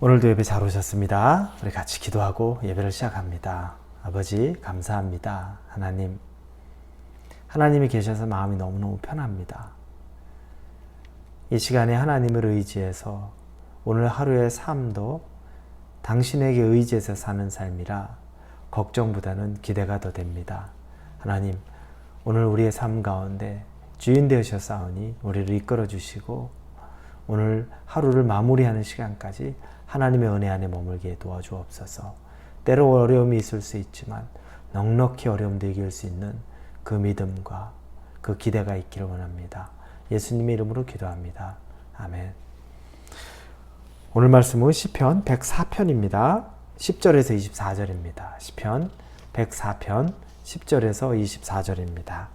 오늘도 예배 잘 오셨습니다. 우리 같이 기도하고 예배를 시작합니다. 아버지 감사합니다. 하나님이 계셔서 마음이 너무너무 편합니다. 이 시간에 하나님을 의지해서 오늘 하루의 삶도 당신에게 의지해서 사는 삶이라 걱정보다는 기대가 더 됩니다. 하나님, 오늘 우리의 삶 가운데 주인 되셔사오니 우리를 이끌어 주시고 오늘 하루를 마무리하는 시간까지 하나님의 은혜 안에 머물게 도와주옵소서. 때로 어려움이 있을 수 있지만 넉넉히 어려움도 이길 수 있는 그 믿음과 그 기대가 있기를 원합니다. 예수님의 이름으로 기도합니다. 아멘. 오늘 말씀은 시편 104편입니다. 10절에서 24절입니다. 시편 104편 10절에서 24절입니다.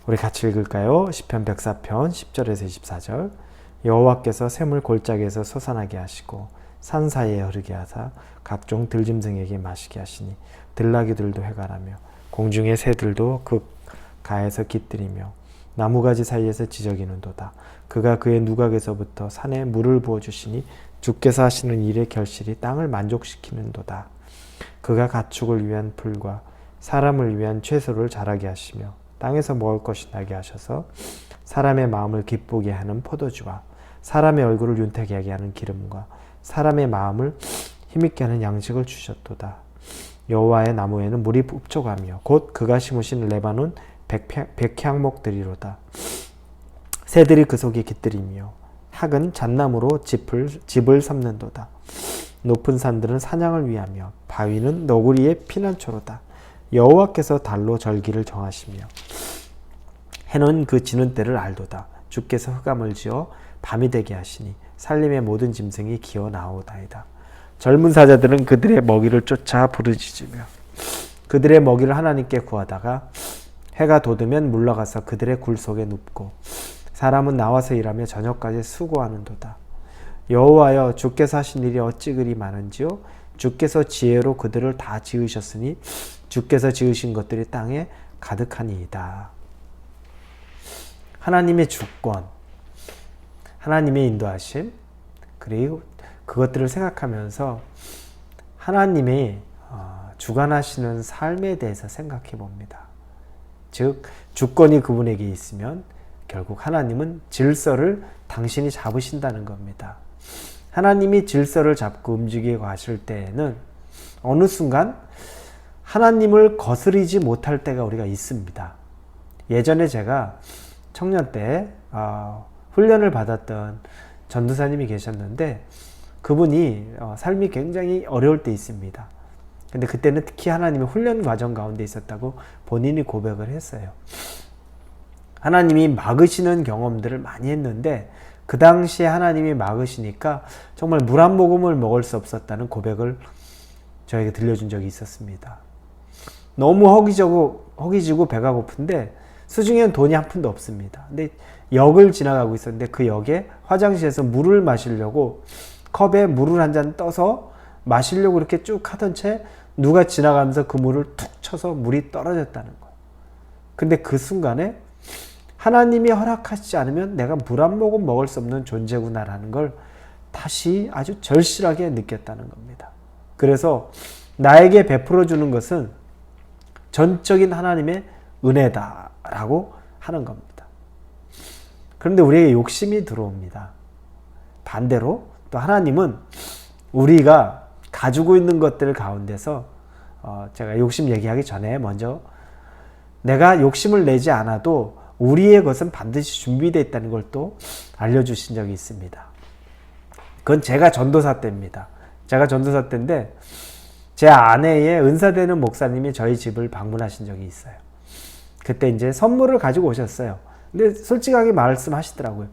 우리 같이 읽을까요? 시편 104편 10절에서 24절. 여호와께서 샘을 골짜기에서 솟아나게 하시고 산 사이에 흐르게 하사 각종 들짐승에게 마시게 하시니 들나귀들도 해가라며 공중의 새들도 그 가에서 깃들이며 나무가지 사이에서 지저귀는도다. 그가 그의 누각에서부터 산에 물을 부어주시니 주께서 하시는 일의 결실이 땅을 만족시키는도다. 그가 가축을 위한 풀과 사람을 위한 채소를 자라게 하시며 땅에서 먹을 것이 나게 하셔서 사람의 마음을 기쁘게 하는 포도주와 사람의 얼굴을 윤택하게 하게 하는 기름과 사람의 마음을 힘있게 하는 양식을 주셨도다. 여호와의 나무에는 물이 흡족하며 곧 그가 심으신 레바논 백향목들이로다. 새들이 그 속에 깃들이며 학은 잣나무로 집을 삼는도다. 높은 산들은 사냥을 위하며 바위는 너구리의 피난처로다. 여호와께서 달로 절기를 정하시며 해는 그 지는 때를 알도다. 주께서 흑암을 지어 밤이 되게 하시니 살림의 모든 짐승이 기어 나오다이다. 젊은 사자들은 그들의 먹이를 쫓아 부르짖으며 그들의 먹이를 하나님께 구하다가 해가 돋으면 물러가서 그들의 굴 속에 눕고 사람은 나와서 일하며 저녁까지 수고하는도다. 여호와여, 주께서 하신 일이 어찌 그리 많은지요? 주께서 지혜로 그들을 다 지으셨으니 주께서 지으신 것들이 땅에 가득하니이다. 하나님의 주권, 하나님의 인도하심, 그리고 그것들을 생각하면서 하나님의 주관하시는 삶에 대해서 생각해 봅니다. 즉, 주권이 그분에게 있으면 결국 하나님은 질서를 당신이 잡으신다는 겁니다. 하나님이 질서를 잡고 움직이고 하실 때에는 어느 순간 하나님을 거스르지 못할 때가 우리가 있습니다. 예전에 제가 청년 때 훈련을 받았던 전도사님이 계셨는데 그분이 삶이 굉장히 어려울 때 있습니다. 근데 그때는 특히 하나님의 훈련 과정 가운데 있었다고 본인이 고백을 했어요. 하나님이 막으시는 경험들을 많이 했는데 그 당시에 하나님이 막으시니까 정말 물 한 모금을 먹을 수 없었다는 고백을 저에게 들려준 적이 있었습니다. 너무 허기지고 배가 고픈데 수중에는 돈이 한 푼도 없습니다. 근데 역을 지나가고 있었는데 그 역에 화장실에서 물을 마시려고 컵에 물을 한 잔 떠서 마시려고 이렇게 쭉 하던 채 누가 지나가면서 그 물을 툭 쳐서 물이 떨어졌다는 거예요. 근데 그 순간에 하나님이 허락하시지 않으면 내가 물 한 모금 먹을 수 없는 존재구나라는 걸 다시 아주 절실하게 느꼈다는 겁니다. 그래서 나에게 베풀어 주는 것은 전적인 하나님의 은혜다라고 하는 겁니다. 그런데 우리에게 욕심이 들어옵니다. 반대로 또 하나님은 우리가 가지고 있는 것들 가운데서 제가 욕심 얘기하기 전에 먼저 내가 욕심을 내지 않아도 우리의 것은 반드시 준비되어 있다는 걸 또 알려주신 적이 있습니다. 그건 제가 전도사 때입니다. 제가 전도사 때인데 제 아내의 은사되는 목사님이 저희 집을 방문하신 적이 있어요. 그때 이제 선물을 가지고 오셨어요. 근데 솔직하게 말씀하시더라고요.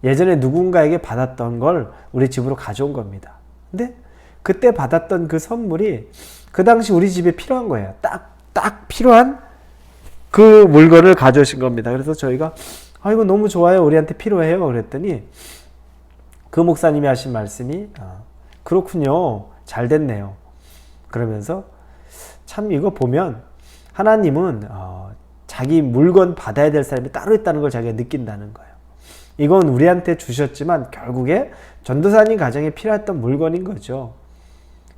예전에 누군가에게 받았던 걸 우리 집으로 가져온 겁니다. 근데 그때 받았던 그 선물이 그 당시 우리 집에 필요한 거예요. 딱 필요한 그 물건을 가져오신 겁니다. 그래서 저희가 이거 너무 좋아요. 우리한테 필요해요. 그랬더니 그 목사님이 하신 말씀이 그렇군요. 잘 됐네요. 그러면서 참 이거 보면 하나님은 자기 물건 받아야 될 사람이 따로 있다는 걸 자기가 느낀다는 거예요. 이건 우리한테 주셨지만 결국에 전도사님 가정에 필요했던 물건인 거죠.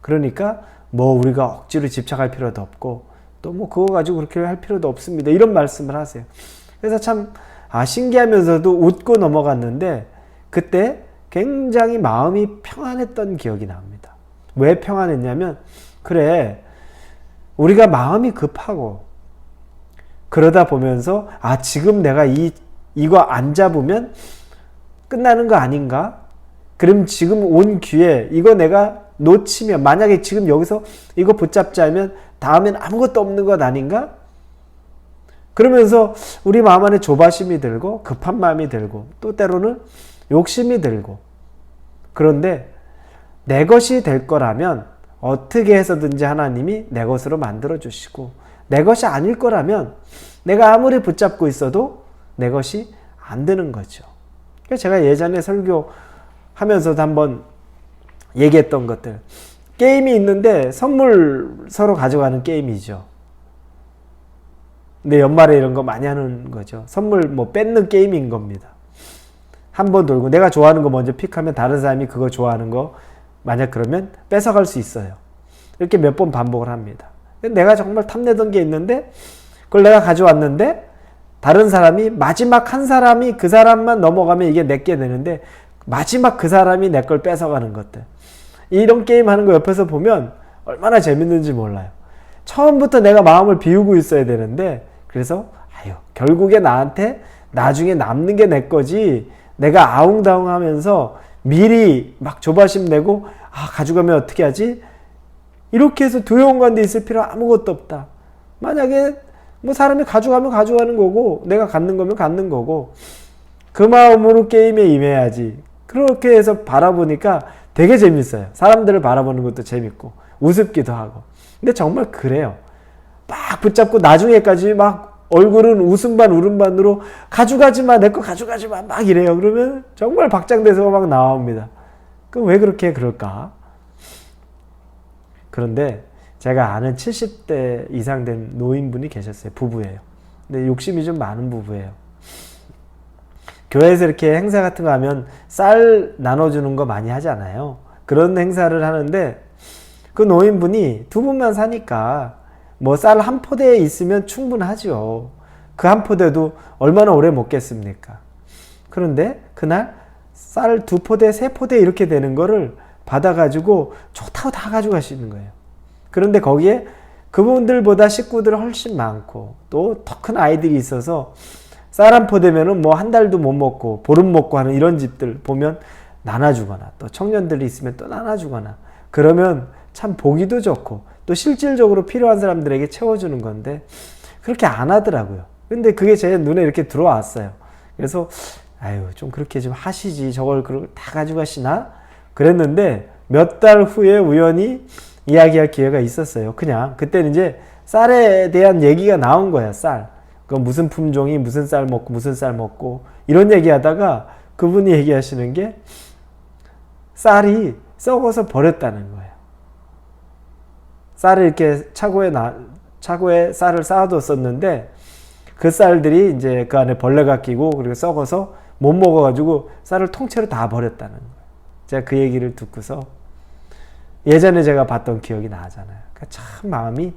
그러니까 뭐 우리가 억지로 집착할 필요도 없고 또 뭐 그거 가지고 그렇게 할 필요도 없습니다. 이런 말씀을 하세요. 그래서 참 신기하면서도 웃고 넘어갔는데 그때 굉장히 마음이 평안했던 기억이 납니다. 왜 평안했냐면 그래 우리가 마음이 급하고 그러다 보면서 지금 내가 이거 안 잡으면 끝나는 거 아닌가? 그럼 지금 온 기회 이거 내가 놓치면 만약에 지금 여기서 이거 붙잡지 않으면 다음엔 아무것도 없는 것 아닌가? 그러면서 우리 마음 안에 조바심이 들고 급한 마음이 들고 또 때로는 욕심이 들고 그런데 내 것이 될 거라면 어떻게 해서든지 하나님이 내 것으로 만들어 주시고 내 것이 아닐 거라면 내가 아무리 붙잡고 있어도 내 것이 안 되는 거죠. 제가 예전에 설교하면서도 한번 얘기했던 것들 게임이 있는데 선물 서로 가져가는 게임이죠. 근데 연말에 이런 거 많이 하는 거죠. 선물 뭐 뺏는 게임인 겁니다. 한 번 돌고 내가 좋아하는 거 먼저 픽하면 다른 사람이 그거 좋아하는 거 만약 그러면 뺏어갈 수 있어요. 이렇게 몇 번 반복을 합니다. 내가 정말 탐내던 게 있는데 그걸 내가 가져왔는데 다른 사람이 마지막 한 사람이 그 사람만 넘어가면 이게 내게 되는데 마지막 그 사람이 내 걸 뺏어가는 것들. 이런 게임 하는 거 옆에서 보면 얼마나 재밌는지 몰라요. 처음부터 내가 마음을 비우고 있어야 되는데 그래서 결국에 나한테 나중에 남는 게 내 거지 내가 아웅다웅 하면서 미리 막 조바심 내고 가져가면 어떻게 하지? 이렇게 해서 두려운 데 있을 필요 아무것도 없다. 만약에 뭐 사람이 가져가면 가져가는 거고 내가 갖는 거면 갖는 거고 그 마음으로 게임에 임해야지. 그렇게 해서 바라보니까 되게 재밌어요. 사람들을 바라보는 것도 재밌고 우습기도 하고. 근데 정말 그래요. 막 붙잡고 나중에까지 막 얼굴은 웃음반 울음반으로 가져가지마 내 거 가져가지마 막 이래요. 그러면 정말 박장대소가 막 나옵니다. 그럼 왜 그렇게 그럴까? 그런데 제가 아는 70대 이상 된 노인분이 계셨어요. 부부예요. 근데 욕심이 좀 많은 부부예요. 교회에서 이렇게 행사 같은 거 하면 쌀 나눠주는 거 많이 하잖아요. 그런 행사를 하는데 그 노인분이 두 분만 사니까 뭐 쌀 한 포대에 있으면 충분하죠. 그 한 포대도 얼마나 오래 먹겠습니까? 그런데 그날 쌀 두 포대, 세 포대 이렇게 되는 거를 받아가지고 좋다고 다 가져가시는 거예요. 그런데 거기에 그분들보다 식구들 훨씬 많고 또 더 큰 아이들이 있어서 쌀 한 포대면은 뭐 한 달도 못 먹고 보름 먹고 하는 이런 집들 보면 나눠주거나 또 청년들이 있으면 또 나눠주거나 그러면 참 보기도 좋고 또 실질적으로 필요한 사람들에게 채워주는 건데 그렇게 안 하더라고요. 근데 그게 제 눈에 이렇게 들어왔어요. 그래서 좀 그렇게 좀 하시지 저걸 다 가져가시나? 그랬는데 몇 달 후에 우연히 이야기할 기회가 있었어요. 그냥 그때는 이제 쌀에 대한 얘기가 나온 거야. 쌀. 그 무슨 품종이 무슨 쌀 먹고 무슨 쌀 먹고 이런 얘기하다가 그분이 얘기하시는 게 쌀이 썩어서 버렸다는 거예요. 쌀을 이렇게 차고에 쌀을 쌓아뒀었는데 그 쌀들이 이제 그 안에 벌레가 끼고 그리고 썩어서 못 먹어가지고 쌀을 통째로 다 버렸다는 거예요. 제가 그 얘기를 듣고서 예전에 제가 봤던 기억이 나잖아요. 그러니까 참 마음이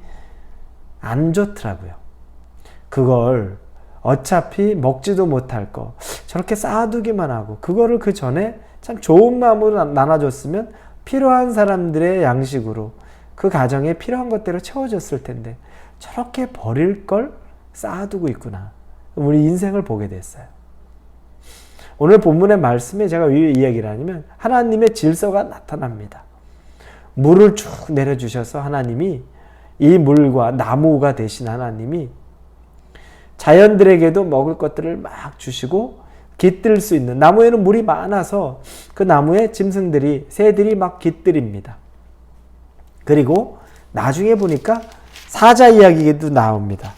안 좋더라고요. 그걸 어차피 먹지도 못할 거 저렇게 쌓아두기만 하고 그거를 그 전에 참 좋은 마음으로 나눠줬으면 필요한 사람들의 양식으로 그 가정에 필요한 것대로 채워줬을 텐데 저렇게 버릴 걸 쌓아두고 있구나. 우리 인생을 보게 됐어요. 오늘 본문의 말씀에 제가 왜 이야기를 하냐면 하나님의 질서가 나타납니다. 물을 쭉 내려주셔서 하나님이 이 물과 나무가 되신 하나님이 자연들에게도 먹을 것들을 막 주시고 깃들 수 있는 나무에는 물이 많아서 그 나무에 짐승들이 새들이 막 깃들입니다. 그리고 나중에 보니까 사자 이야기도 나옵니다.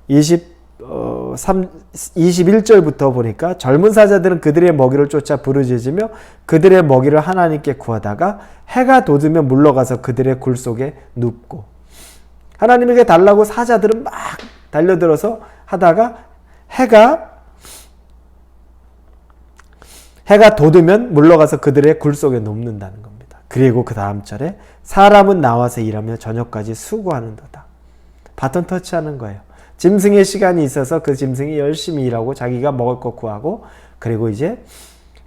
21절부터 보니까 젊은 사자들은 그들의 먹이를 쫓아 부르짖으며 그들의 먹이를 하나님께 구하다가 해가 돋으면 물러가서 그들의 굴 속에 눕고 하나님에게 달라고 사자들은 막 달려들어서 하다가 해가 해가 돋으면 물러가서 그들의 굴 속에 눕는다는 겁니다. 그리고 그 다음 절에 사람은 나와서 일하며 저녁까지 수고하는도다. 바톤 터치하는 거예요. 짐승의 시간이 있어서 그 짐승이 열심히 일하고 자기가 먹을 것 구하고, 그리고 이제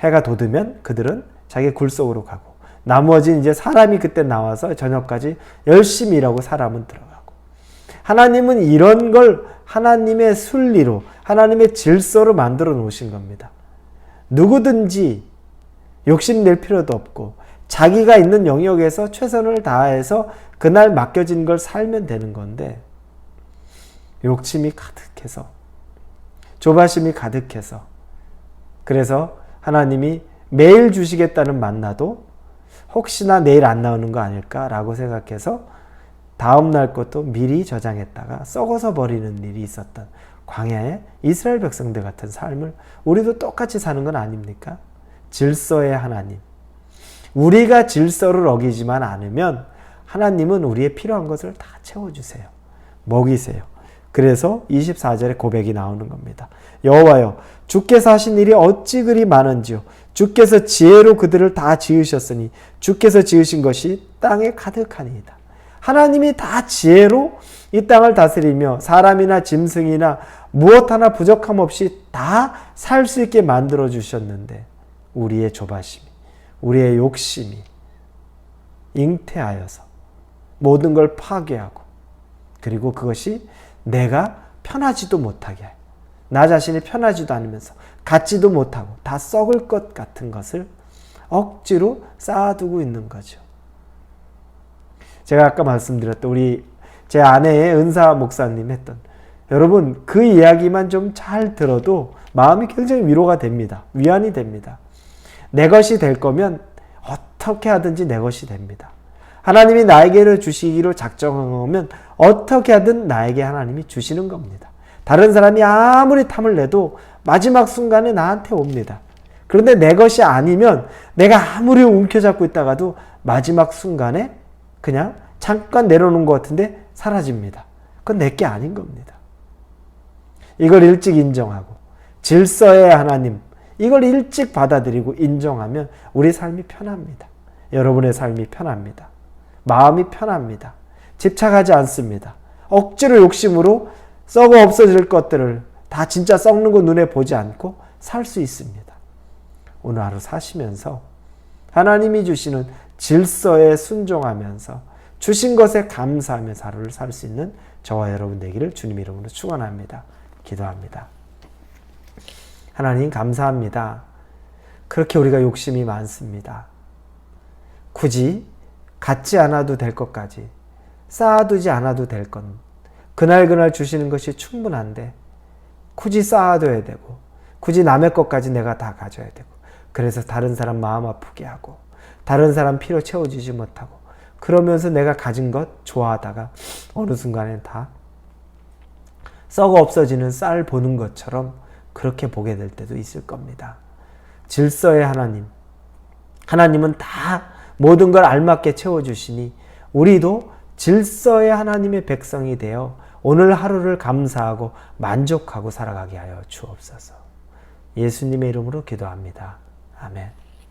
해가 돋으면 그들은 자기 굴 속으로 가고, 나머지 이제 사람이 그때 나와서 저녁까지 열심히 일하고 사람은 들어가고. 하나님은 이런 걸 하나님의 순리로, 하나님의 질서로 만들어 놓으신 겁니다. 누구든지 욕심낼 필요도 없고 자기가 있는 영역에서 최선을 다해서 그날 맡겨진 걸 살면 되는 건데, 욕심이 가득해서, 조바심이 가득해서, 그래서 하나님이 매일 주시겠다는 만나도 혹시나 내일 안 나오는 거 아닐까라고 생각해서 다음날 것도 미리 저장했다가 썩어서 버리는 일이 있었던 광야의 이스라엘 백성들 같은 삶을 우리도 똑같이 사는 건 아닙니까? 질서의 하나님. 우리가 질서를 어기지만 않으면 하나님은 우리의 필요한 것을 다 채워주세요. 먹이세요. 그래서 24절에 고백이 나오는 겁니다. 여호와여, 주께서 하신 일이 어찌 그리 많은지요. 주께서 지혜로 그들을 다 지으셨으니 주께서 지으신 것이 땅에 가득하니이다. 하나님이 다 지혜로 이 땅을 다스리며 사람이나 짐승이나 무엇 하나 부족함 없이 다 살 수 있게 만들어 주셨는데, 우리의 조바심이, 우리의 욕심이 잉태하여서 모든 걸 파괴하고, 그리고 그것이 내가 편하지도 못하게 해요. 나 자신이 편하지도 않으면서 갖지도 못하고 다 썩을 것 같은 것을 억지로 쌓아두고 있는 거죠. 제가 아까 말씀드렸던 제 아내의 은사 목사님 했던, 여러분 그 이야기만 좀 잘 들어도 마음이 굉장히 위로가 됩니다. 위안이 됩니다. 내 것이 될 거면 어떻게 하든지 내 것이 됩니다. 하나님이 나에게 주시기로 작정하면 어떻게 하든 나에게 하나님이 주시는 겁니다. 다른 사람이 아무리 탐을 내도 마지막 순간에 나한테 옵니다. 그런데 내 것이 아니면 내가 아무리 움켜잡고 있다가도 마지막 순간에 그냥 잠깐 내려놓은 것 같은데 사라집니다. 그건 내게 아닌 겁니다. 이걸 일찍 인정하고 질서의 하나님, 이걸 일찍 받아들이고 인정하면 우리 삶이 편합니다. 여러분의 삶이 편합니다. 마음이 편합니다. 집착하지 않습니다. 억지로 욕심으로 썩어 없어질 것들을 다 진짜 썩는 거 눈에 보지 않고 살 수 있습니다. 오늘 하루 사시면서 하나님이 주시는 질서에 순종하면서 주신 것에 감사하면서 하루를 살 수 있는 저와 여러분 되기를 주님 이름으로 축원합니다. 기도합니다. 하나님 감사합니다. 그렇게 우리가 욕심이 많습니다. 굳이 갖지 않아도 될 것까지 쌓아두지 않아도 될 건 그날 주시는 것이 충분한데 굳이 쌓아둬야 되고 굳이 남의 것까지 내가 다 가져야 되고, 그래서 다른 사람 마음 아프게 하고 다른 사람 필요 채워주지 못하고 그러면서 내가 가진 것 좋아하다가 어느 순간엔 다 썩어 없어지는 쌀 보는 것처럼 그렇게 보게 될 때도 있을 겁니다. 질서의 하나님, 하나님은 다 모든 걸 알맞게 채워주시니 우리도 질서의 하나님의 백성이 되어 오늘 하루를 감사하고 만족하고 살아가게 하여 주옵소서. 예수님의 이름으로 기도합니다. 아멘.